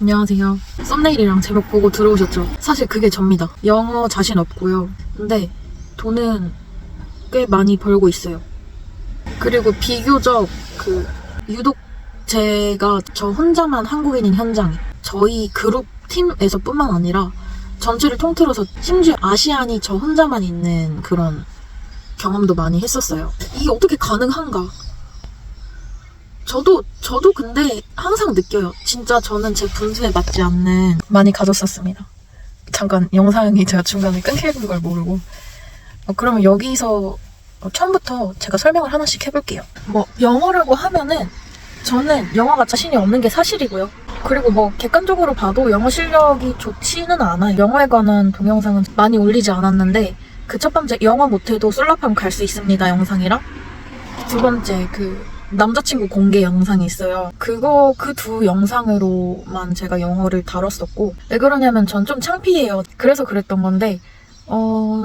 안녕하세요. 썸네일이랑 제목 보고 들어오셨죠? 사실 그게 접니다. 영어 자신 없고요. 근데 돈은 꽤 많이 벌고 있어요. 그리고 비교적 유독 제가 저 혼자만 한국인인 현장에 저희 그룹 팀에서 뿐만 아니라 전체를 통틀어서 심지어 아시안이 저 혼자만 있는 그런 경험도 많이 했었어요. 이게 어떻게 가능한가? 저도 근데 항상 느껴요. 진짜 저는 제 분수에 맞지 않는 많이 가졌었습니다. 잠깐 영상이 제가 중간에 끊기는 걸 모르고. 그러면 여기서 처음부터 제가 설명을 하나씩 해볼게요. 영어라고 하면은 저는 영어가 자신이 없는 게 사실이고요. 그리고 객관적으로 봐도 영어 실력이 좋지는 않아요. 영어에 관한 동영상은 많이 올리지 않았는데 그 첫 번째 영어 못해도 솔라팜 갈 수 있습니다 영상이랑 두 번째 남자친구 공개 영상이 있어요. 그 두 영상으로만 제가 영어를 다뤘었고, 왜 그러냐면 전 좀 창피해요. 그래서 그랬던 건데,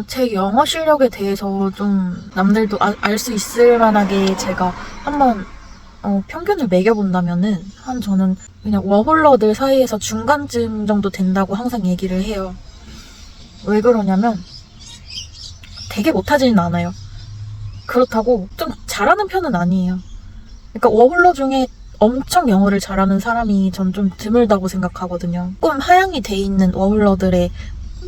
제 영어 실력에 대해서 좀 남들도 알 수 있을 만하게 제가 한번 평균을 매겨본다면은 저는 그냥 워홀러들 사이에서 중간쯤 정도 된다고 항상 얘기를 해요. 왜 그러냐면 되게 못하지는 않아요. 그렇다고 좀 잘하는 편은 아니에요. 그러니까 워홀러 중에 엄청 영어를 잘하는 사람이 전 좀 드물다고 생각하거든요. 조금 하향이 돼 있는 워홀러들의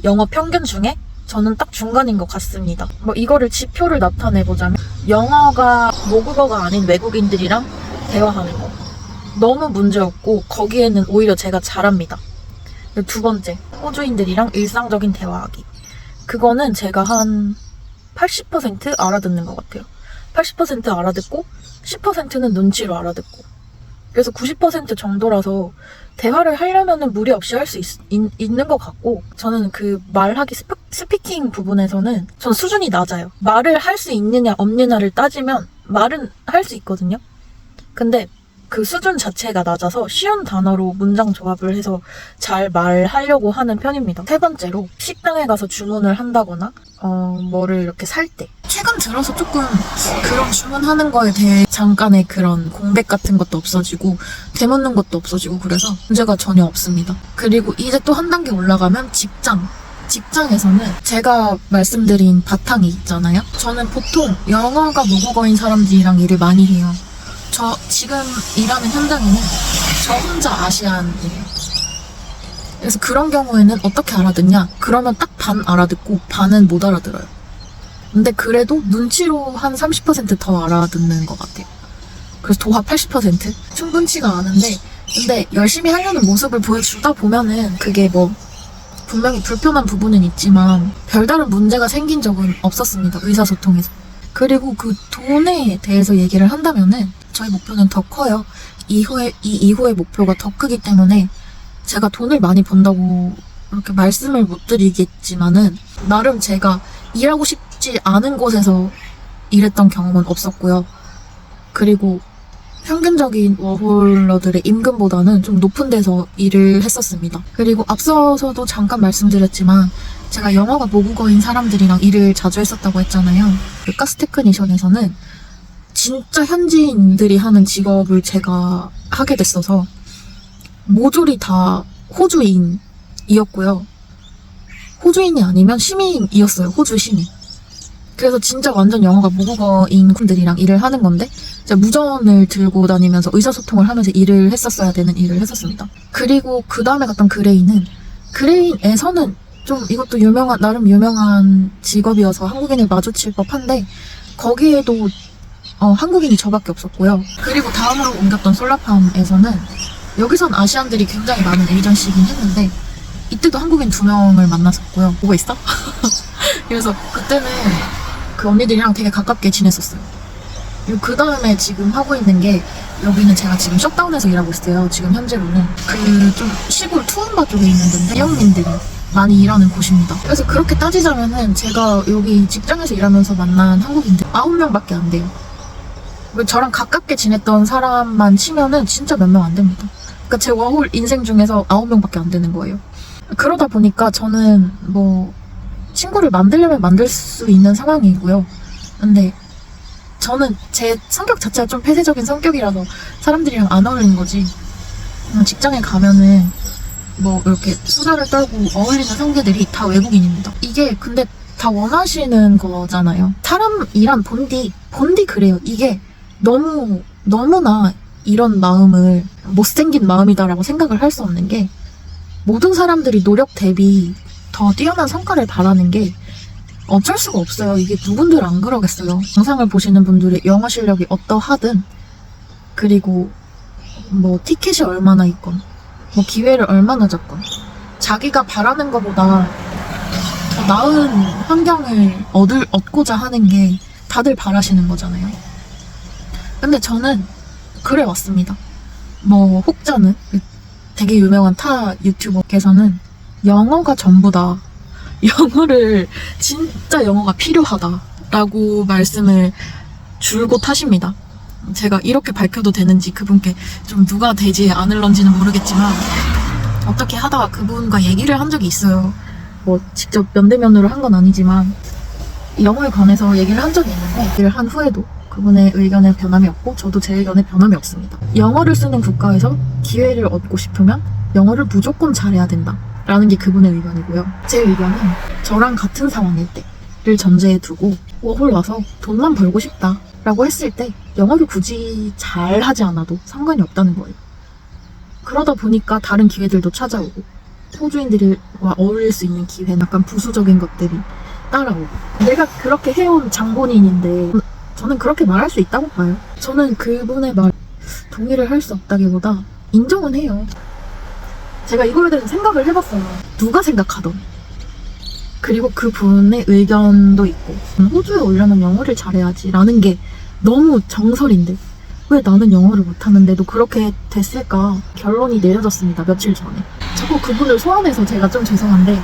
영어 평균 중에 저는 딱 중간인 것 같습니다. 이거를 지표를 나타내보자면 영어가 모국어가 아닌 외국인들이랑 대화하는 거 너무 문제없고 거기에는 오히려 제가 잘합니다. 두 번째, 호주인들이랑 일상적인 대화하기. 그거는 제가 한 80% 알아듣는 것 같아요. 80% 알아듣고 10%는 눈치로 알아듣고. 그래서 90% 정도라서 대화를 하려면은 무리 없이 할 수 있는 것 같고, 저는 말하기 스피킹 부분에서는 전 수준이 낮아요. 말을 할 수 있느냐 없느냐를 따지면 말은 할 수 있거든요. 근데 그 수준 자체가 낮아서 쉬운 단어로 문장 조합을 해서 잘 말하려고 하는 편입니다. 세 번째로 식당에 가서 주문을 한다거나 뭐를 이렇게 살 때 최근 들어서 조금 그런 주문하는 거에 대해 잠깐의 그런 공백 같은 것도 없어지고 되묻는 것도 없어지고 그래서 문제가 전혀 없습니다. 그리고 이제 또 한 단계 올라가면 직장에서는 제가 말씀드린 바탕이 있잖아요. 저는 보통 영어가 모국어인 사람들이랑 일을 많이 해요. 저 지금 일하는 현장에는 저 혼자 아시안이에요. 그래서 그런 경우에는 어떻게 알아듣냐? 그러면 딱 반 알아듣고 반은 못 알아들어요. 근데 그래도 눈치로 한 30% 더 알아듣는 것 같아요. 그래서 도합 80%? 충분치가 않은데, 근데 열심히 하려는 모습을 보여주다 보면은 그게 분명히 불편한 부분은 있지만 별다른 문제가 생긴 적은 없었습니다. 의사소통에서. 그리고 그 돈에 대해서 얘기를 한다면은 저희 목표는 더 커요. 이후의 목표가 더 크기 때문에 제가 돈을 많이 번다고 이렇게 말씀을 못 드리겠지만은 나름 제가 일하고 싶지 않은 곳에서 일했던 경험은 없었고요. 그리고 평균적인 워홀러들의 임금보다는 좀 높은 데서 일을 했었습니다. 그리고 앞서서도 잠깐 말씀드렸지만 제가 영어가 모국어인 사람들이랑 일을 자주 했었다고 했잖아요. 가스 테크니션에서는 진짜 현지인들이 하는 직업을 제가 하게 됐어서 모조리 다 호주인이었고요. 호주인이 아니면 시민이었어요. 호주 시민. 그래서 진짜 완전 영어가 모국어인 분들이랑 일을 하는 건데 제가 무전을 들고 다니면서 의사소통을 하면서 일을 했었어야 되는 일을 했었습니다. 그리고 그 다음에 갔던 그레인에서는 좀 이것도 나름 유명한 직업이어서 한국인을 마주칠 법한데 거기에도 한국인이 저밖에 없었고요. 그리고 다음으로 옮겼던 솔라팜에서는 여기선 아시안들이 굉장히 많은 에이전시이긴 했는데 이때도 한국인 2명을 만났었고요. 보고 있어? 그래서 그때는 그 언니들이랑 되게 가깝게 지냈었어요. 그리고 그 다음에 지금 하고 있는 게 여기는 제가 지금 셧다운에서 일하고 있어요. 지금 현재로는 좀 시골 투움바 쪽에 있는 데인데 해영민들이 많이 일하는 곳입니다. 그래서 그렇게 따지자면은 제가 여기 직장에서 일하면서 만난 한국인들 9명밖에 안 돼요. 저랑 가깝게 지냈던 사람만 치면은 진짜 몇 명 안 됩니다. 그러니까 제 워홀 인생 중에서 9명밖에 안 되는 거예요. 그러다 보니까 저는 친구를 만들려면 만들 수 있는 상황이고요. 근데 저는 제 성격 자체가 좀 폐쇄적인 성격이라서 사람들이랑 안 어울리는 거지. 직장에 가면은 뭐 이렇게 수다를 떨고 어울리는 상대들이 다 외국인입니다. 이게 근데 다 원하시는 거잖아요. 사람이란 본디 그래요. 이게 너무나 이런 마음을 못생긴 마음이다라고 생각을 할 수 없는 게, 모든 사람들이 노력 대비 더 뛰어난 성과를 바라는 게 어쩔 수가 없어요. 이게 누군들 안 그러겠어요. 영상을 보시는 분들이 영어 실력이 어떠하든, 그리고 뭐 티켓이 얼마나 있건, 뭐 기회를 얼마나 잡건, 자기가 바라는 것보다 더 나은 환경을 얻고자 하는 게 다들 바라시는 거잖아요. 근데 저는 그래 왔습니다. 뭐 혹자는, 되게 유명한 타 유튜버께서는 영어가 전부다, 진짜 영어가 필요하다라고 말씀을 줄곧 하십니다. 제가 이렇게 밝혀도 되는지 그분께 좀 누가 되지 않을런지는 모르겠지만, 어떻게 하다가 그분과 얘기를 한 적이 있어요. 뭐 직접 면대면으로 한 건 아니지만 영어에 관해서 얘기를 한 적이 있는데, 얘기를 한 후에도 그분의 의견에 변함이 없고 저도 제 의견에 변함이 없습니다. 영어를 쓰는 국가에서 기회를 얻고 싶으면 영어를 무조건 잘해야 된다 라는 게 그분의 의견이고요. 제 의견은 저랑 같은 상황일 때를 전제에 두고 워홀 와서 돈만 벌고 싶다 라고 했을 때 영어를 굳이 잘하지 않아도 상관이 없다는 거예요. 그러다 보니까 다른 기회들도 찾아오고, 호주인들과 어울릴 수 있는 기회, 약간 부수적인 것들이 따라오고. 내가 그렇게 해온 장본인인데 저는 그렇게 말할 수 있다고 봐요. 저는 그분의 말 동의를 할 수 없다기보다 인정은 해요. 제가 이거에 대해서 생각을 해봤어요. 누가 생각하던, 그리고 그분의 의견도 있고, 호주에 오려면 영어를 잘해야지 라는 게 너무 정설인데 왜 나는 영어를 못하는데도 그렇게 됐을까 결론이 내려졌습니다. 며칠 전에. 자꾸 그분을 소환해서 제가 좀 죄송한데,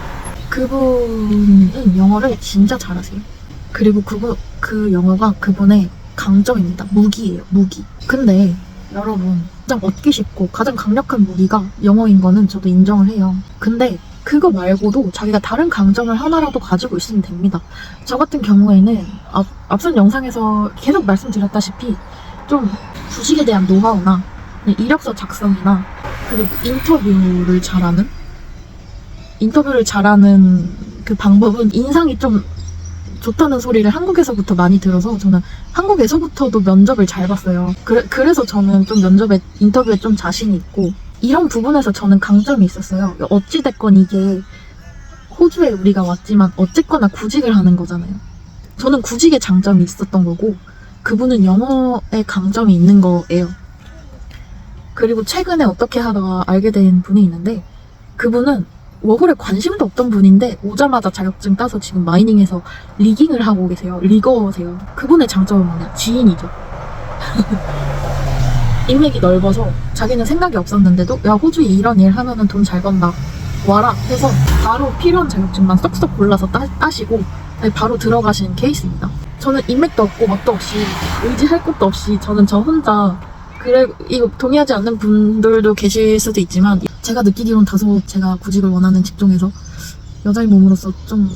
그분은 영어를 진짜 잘하세요. 그리고 그 영어가 그분의 강점입니다. 무기예요, 무기. 근데 여러분, 가장 얻기 쉽고 가장 강력한 무기가 영어인 거는 저도 인정을 해요. 근데 그거 말고도 자기가 다른 강점을 하나라도 가지고 있으면 됩니다. 저 같은 경우에는 앞선 영상에서 계속 말씀드렸다시피 좀 주식에 대한 노하우나 이력서 작성이나, 그리고 인터뷰를 잘하는 그 방법은 인상이 좀 좋다는 소리를 한국에서부터 많이 들어서, 저는 한국에서부터도 면접을 잘 봤어요. 그래서 저는 좀 인터뷰에 좀 자신이 있고, 이런 부분에서 저는 강점이 있었어요. 어찌됐건 이게 호주에 우리가 왔지만 어쨌거나 구직을 하는 거잖아요. 저는 구직의 장점이 있었던 거고, 그분은 영어의 강점이 있는 거예요. 그리고 최근에 어떻게 하다가 알게 된 분이 있는데, 그분은 워홀에 관심도 없던 분인데 오자마자 자격증 따서 지금 마이닝에서 리깅을 하고 계세요. 리거세요. 그분의 장점은 뭐냐? 지인이죠. 인맥이 넓어서 자기는 생각이 없었는데도 야, 호주에 이런 일 하면은 돈 잘 번다, 와라 해서 바로 필요한 자격증만 쏙쏙 골라서 따시고 바로 들어가신 케이스입니다. 저는 인맥도 없고 뭣도 없이, 의지할 것도 없이, 저는 저 혼자, 그래, 이거 동의하지 않는 분들도 계실 수도 있지만, 제가 느끼기로는 다소 제가 구직을 원하는 직종에서 여자의 몸으로서 좀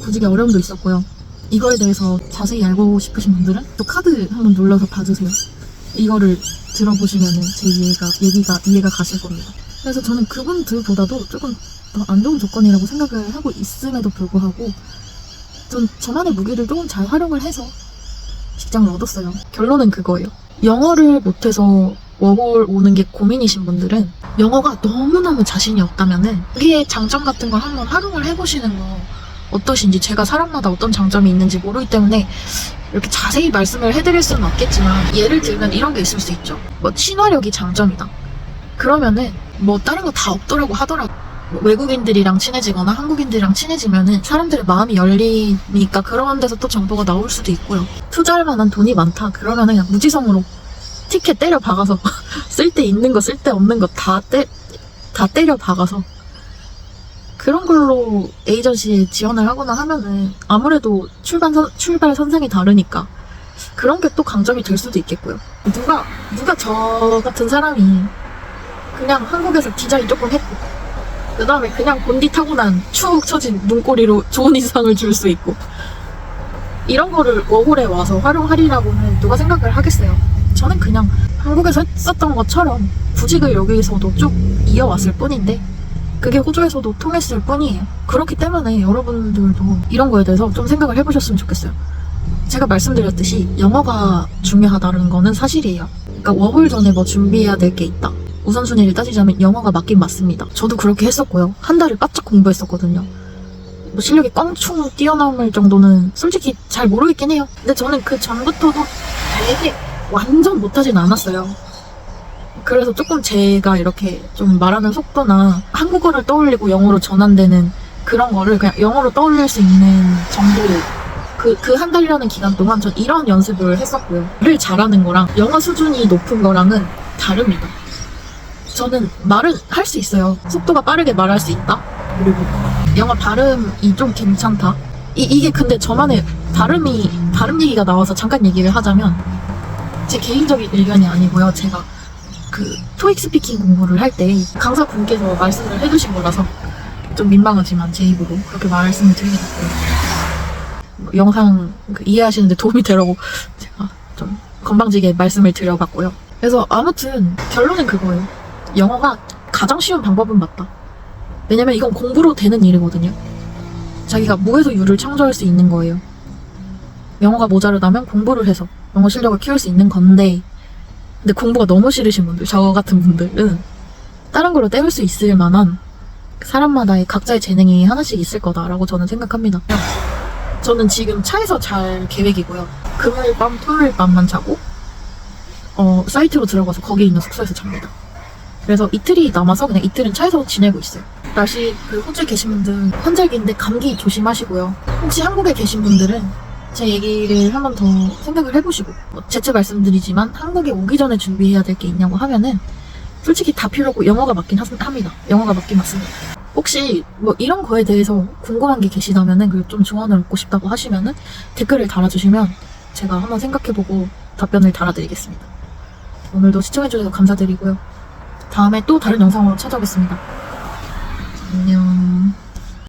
구직에 어려움도 있었고요. 이거에 대해서 자세히 알고 싶으신 분들은 또 카드 한번 눌러서 봐주세요. 이거를 들어보시면은 제 이해가 가실 겁니다. 그래서 저는 그분들보다도 조금 더 안 좋은 조건이라고 생각을 하고 있음에도 불구하고 전 저만의 무기를 조금 잘 활용을 해서 직장을 얻었어요. 결론은 그거예요. 영어를 못해서 워홀 오는 게 고민이신 분들은 영어가 너무너무 자신이 없다면은 여기에 장점 같은 걸 한번 활용을 해보시는 거 어떠신지. 제가 사람마다 어떤 장점이 있는지 모르기 때문에 이렇게 자세히 말씀을 해드릴 수는 없겠지만, 예를 들면 이런 게 있을 수 있죠. 뭐 친화력이 장점이다. 그러면은 뭐 다른 거 다 없더라고 하더라도 외국인들이랑 친해지거나 한국인들이랑 친해지면은 사람들의 마음이 열리니까 그런 데서 또 정보가 나올 수도 있고요. 투자할 만한 돈이 많다. 그러면은 그냥 무지성으로 티켓 때려 박아서 쓸 데 있는 거 쓸 데 없는 거 다 때려 박아서 그런 걸로 에이전시에 지원을 하거나 하면은 아무래도 출발 선상이 다르니까 그런 게 또 강점이 될 수도 있겠고요. 누가 저 같은 사람이 그냥 한국에서 디자인 조금 했고 그 다음에 그냥 본디 타고 난 추억 처진 눈꼬리로 좋은 인상을 줄 수 있고, 이런 거를 워홀에 와서 활용하리라고는 누가 생각을 하겠어요. 저는 그냥 한국에서 했었던 것처럼 구직을 여기서도 쭉 이어왔을 뿐인데, 그게 호주에서도 통했을 뿐이에요. 그렇기 때문에 여러분들도 이런 거에 대해서 좀 생각을 해보셨으면 좋겠어요. 제가 말씀드렸듯이 영어가 중요하다는 거는 사실이에요. 그러니까 워홀 전에 뭐 준비해야 될 게 있다. 우선순위를 따지자면 영어가 맞긴 맞습니다. 저도 그렇게 했었고요. 한 달을 바짝 공부했었거든요. 뭐 실력이 껑충 뛰어넘을 정도는 솔직히 잘 모르겠긴 해요. 근데 저는 그 전부터도 되게 완전 못하진 않았어요. 그래서 조금 제가 이렇게 좀 말하는 속도나 한국어를 떠올리고 영어로 전환되는 그런 거를 그냥 영어로 떠올릴 수 있는 정도로 그 한 달이라는 기간 동안 전 이런 연습을 했었고요. 를 잘하는 거랑 영어 수준이 높은 거랑은 다릅니다. 저는 말은 할 수 있어요. 속도가 빠르게 말할 수 있다. 그리고 영어 발음이 좀 괜찮다. 이게 근데 저만의 발음 얘기가 나와서 잠깐 얘기를 하자면 제 개인적인 의견이 아니고요. 제가 그 토익 스피킹 공부를 할 때 강사분께서 말씀을 해주신 거라서 좀 민망하지만 제 입으로 그렇게 말씀을 드리게 됐고요. 영상 이해하시는데 도움이 되라고 제가 좀 건방지게 말씀을 드려봤고요. 그래서 아무튼 결론은 그거예요. 영어가 가장 쉬운 방법은 맞다. 왜냐면 이건 공부로 되는 일이거든요. 자기가 무에서 유를 창조할 수 있는 거예요. 영어가 모자르다면 공부를 해서 영어 실력을 키울 수 있는 건데, 근데 공부가 너무 싫으신 분들, 저 같은 분들은 다른 걸로 때울 수 있을 만한 사람마다의 각자의 재능이 하나씩 있을 거다라고 저는 생각합니다. 저는 지금 차에서 잘 계획이고요. 금요일 밤, 토요일 밤만 자고 사이트로 들어가서 거기 있는 숙소에서 잡니다. 그래서 이틀이 남아서 그냥 이틀은 차에서 지내고 있어요. 날씨 호주에 계신 분들 환절기인데 감기 조심하시고요. 혹시 한국에 계신 분들은 제 얘기를 한 번 더 생각을 해보시고 재차 말씀드리지만 한국에 오기 전에 준비해야 될 게 있냐고 하면은 솔직히 다 필요 없고 영어가 맞긴 합니다. 영어가 맞긴 맞습니다. 혹시 뭐 이런 거에 대해서 궁금한 게 계시다면은 그리고 좀 조언을 얻고 싶다고 하시면은 댓글을 달아주시면 제가 한번 생각해보고 답변을 달아드리겠습니다. 오늘도 시청해주셔서 감사드리고요. 다음에 또 다른 영상으로 찾아오겠습니다. 안녕.